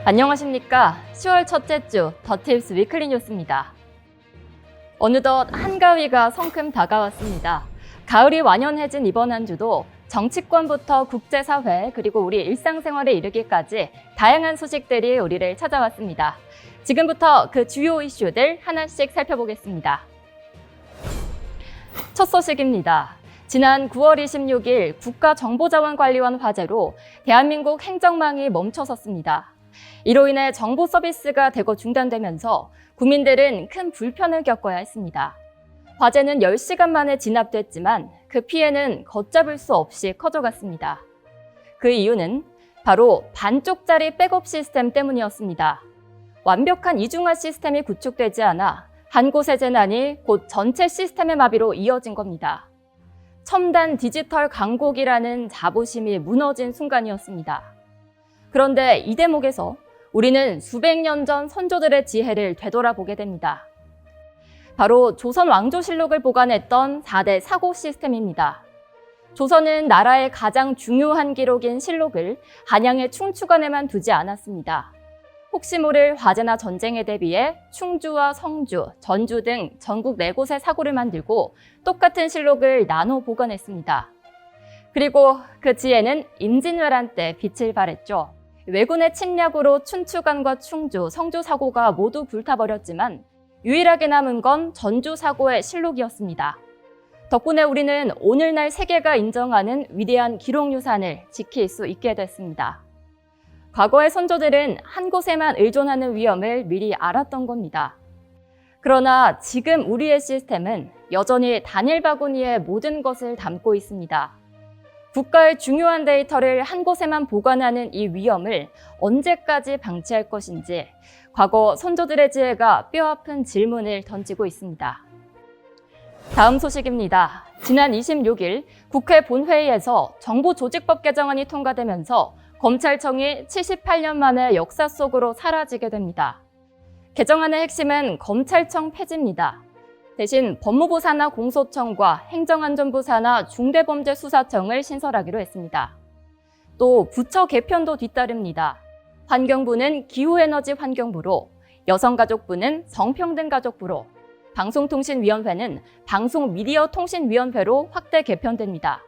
안녕하십니까. 10월 첫째 주 더티입스 위클리 뉴스입니다. 어느덧 한가위가 성큼 다가왔습니다. 가을이 완연해진 이번 한 주도 정치권부터 국제사회 그리고 우리 일상생활에 이르기까지 다양한 소식들이 우리를 찾아왔습니다. 지금부터 그 주요 이슈들 하나씩 살펴보겠습니다. 첫 소식입니다. 지난 9월 26일 국가정보자원관리원 화재로 대한민국 행정망이 멈춰섰습니다. 이로 인해 정보 서비스가 대거 중단되면서 국민들은 큰 불편을 겪어야 했습니다. 화재는 10시간 만에 진압됐지만 그 피해는 걷잡을 수 없이 커져갔습니다. 그 이유는 바로 반쪽짜리 백업 시스템 때문이었습니다. 완벽한 이중화 시스템이 구축되지 않아 한 곳의 재난이 곧 전체 시스템의 마비로 이어진 겁니다. 첨단 디지털 강국이라는 자부심이 무너진 순간이었습니다. 그런데 이 대목에서 우리는 수백 년 전 선조들의 지혜를 되돌아보게 됩니다. 바로 조선 왕조실록을 보관했던 4대 사고 시스템입니다. 조선은 나라의 가장 중요한 기록인 실록을 한양의 충추관에만 두지 않았습니다. 혹시 모를 화재나 전쟁에 대비해 충주와 성주, 전주 등 전국 4곳의 사고를 만들고 똑같은 실록을 나눠 보관했습니다. 그리고 그 지혜는 임진왜란 때 빛을 발했죠. 왜군의 침략으로 춘추관과 충주, 성주 사고가 모두 불타버렸지만 유일하게 남은 건 전주 사고의 실록이었습니다. 덕분에 우리는 오늘날 세계가 인정하는 위대한 기록유산을 지킬 수 있게 됐습니다. 과거의 선조들은 한 곳에만 의존하는 위험을 미리 알았던 겁니다. 그러나 지금 우리의 시스템은 여전히 단일 바구니에 모든 것을 담고 있습니다. 국가의 중요한 데이터를 한 곳에만 보관하는 이 위험을 언제까지 방치할 것인지 과거 선조들의 지혜가 뼈아픈 질문을 던지고 있습니다. 다음 소식입니다. 지난 26일 국회 본회의에서 정보조직법 개정안이 통과되면서 검찰청이 78년 만에 역사 속으로 사라지게 됩니다. 개정안의 핵심은 검찰청 폐지입니다. 대신 법무부 산하 공소청과 행정안전부 산하 중대범죄수사청을 신설하기로 했습니다. 또 부처 개편도 뒤따릅니다. 환경부는 기후에너지 환경부로, 여성가족부는 성평등가족부로, 방송통신위원회는 방송미디어통신위원회로 확대 개편됩니다.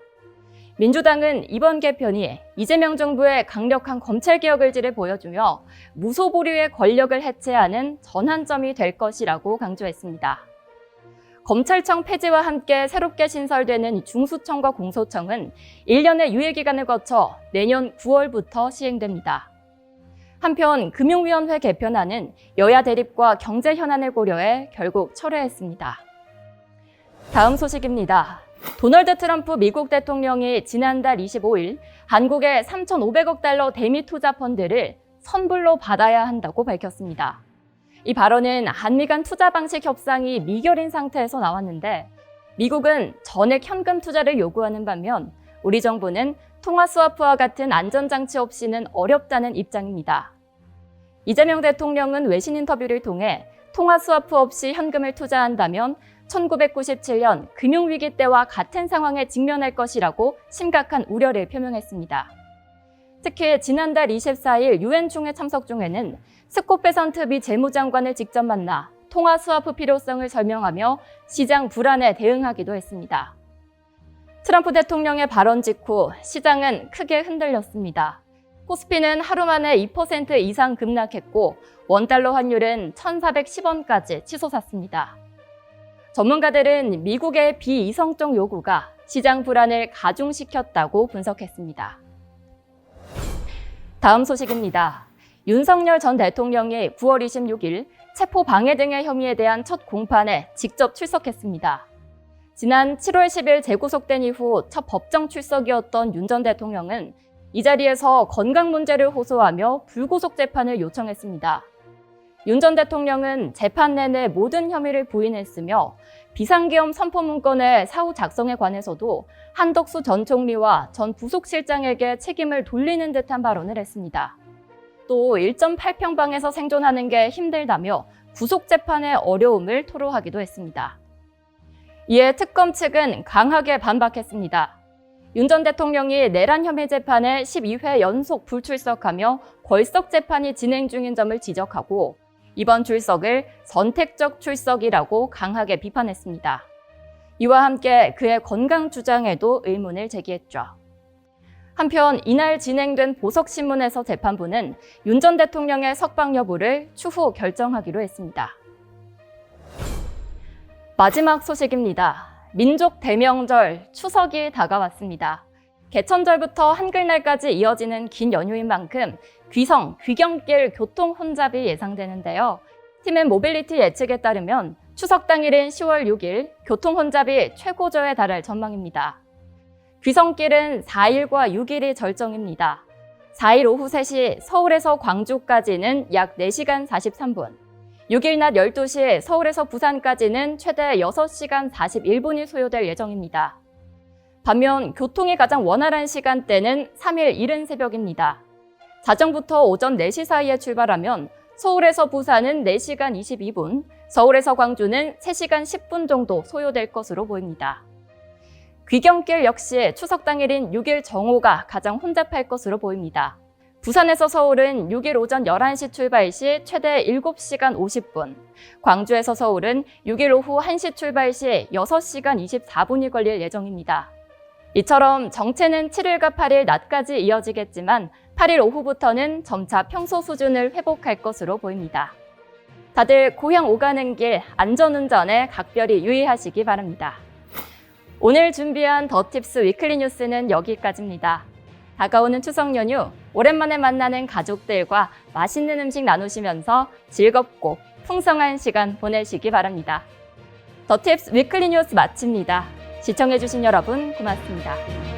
민주당은 이번 개편이 이재명 정부의 강력한 검찰개혁 의지를 보여주며 무소불위의 권력을 해체하는 전환점이 될 것이라고 강조했습니다. 검찰청 폐지와 함께 새롭게 신설되는 중수청과 공소청은 1년의 유예기간을 거쳐 내년 9월부터 시행됩니다. 한편 금융위원회 개편안은 여야 대립과 경제 현안을 고려해 결국 철회했습니다. 다음 소식입니다. 도널드 트럼프 미국 대통령이 지난달 25일 한국의 3,500억 달러 대미 투자 펀드를 선불로 받아야 한다고 밝혔습니다. 이 발언은 한미 간 투자 방식 협상이 미결인 상태에서 나왔는데 미국은 전액 현금 투자를 요구하는 반면 우리 정부는 통화 스와프와 같은 안전장치 없이는 어렵다는 입장입니다. 이재명 대통령은 외신 인터뷰를 통해 통화 스와프 없이 현금을 투자한다면 1997년 금융위기 때와 같은 상황에 직면할 것이라고 심각한 우려를 표명했습니다. 특히 지난달 24일 유엔 총회 참석 중에는 스콧 베선트 미 재무장관을 직접 만나 통화 스와프 필요성을 설명하며 시장 불안에 대응하기도 했습니다. 트럼프 대통령의 발언 직후 시장은 크게 흔들렸습니다. 코스피는 하루 만에 2% 이상 급락했고 원달러 환율은 1,410원까지 치솟았습니다. 전문가들은 미국의 비이성적 요구가 시장 불안을 가중시켰다고 분석했습니다. 다음 소식입니다. 윤석열 전 대통령이 9월 26일 체포 방해 등의 혐의에 대한 첫 공판에 직접 출석했습니다. 지난 7월 10일 재구속된 이후 첫 법정 출석이었던 윤 전 대통령은 이 자리에서 건강 문제를 호소하며 불구속 재판을 요청했습니다. 윤 전 대통령은 재판 내내 모든 혐의를 부인했으며 비상계엄 선포 문건의 사후 작성에 관해서도 한덕수 전 총리와 전 부속실장에게 책임을 돌리는 듯한 발언을 했습니다. 또 1.8평방에서 생존하는 게 힘들다며 구속 재판의 어려움을 토로하기도 했습니다. 이에 특검 측은 강하게 반박했습니다. 윤 전 대통령이 내란 혐의 재판에 12회 연속 불출석하며 걸석 재판이 진행 중인 점을 지적하고 이번 출석을 선택적 출석이라고 강하게 비판했습니다. 이와 함께 그의 건강 주장에도 의문을 제기했죠. 한편 이날 진행된 보석신문에서 재판부는 윤 전 대통령의 석방 여부를 추후 결정하기로 했습니다. 마지막 소식입니다. 민족 대명절 추석이 다가왔습니다. 개천절부터 한글날까지 이어지는 긴 연휴인 만큼 귀성, 귀경길 교통 혼잡이 예상되는데요. 팀앤 모빌리티 예측에 따르면 추석 당일인 10월 6일 교통 혼잡이 최고조에 달할 전망입니다. 귀성길은 4일과 6일이 절정입니다. 4일 오후 3시 서울에서 광주까지는 약 4시간 43분, 6일 낮 12시 서울에서 부산까지는 최대 6시간 41분이 소요될 예정입니다. 반면 교통이 가장 원활한 시간대는 3일 이른 새벽입니다. 자정부터 오전 4시 사이에 출발하면 서울에서 부산은 4시간 22분, 서울에서 광주는 3시간 10분 정도 소요될 것으로 보입니다. 귀경길 역시 추석 당일인 6일 정오가 가장 혼잡할 것으로 보입니다. 부산에서 서울은 6일 오전 11시 출발 시 최대 7시간 50분, 광주에서 서울은 6일 오후 1시 출발 시 6시간 24분이 걸릴 예정입니다. 이처럼 정체는 7일과 8일 낮까지 이어지겠지만 8일 오후부터는 점차 평소 수준을 회복할 것으로 보입니다. 다들 고향 오가는 길 안전운전에 각별히 유의하시기 바랍니다. 오늘 준비한 더팁스 위클리 뉴스는 여기까지입니다. 다가오는 추석 연휴, 오랜만에 만나는 가족들과 맛있는 음식 나누시면서 즐겁고 풍성한 시간 보내시기 바랍니다. 더팁스 위클리 뉴스 마칩니다. 시청해주신 여러분 고맙습니다.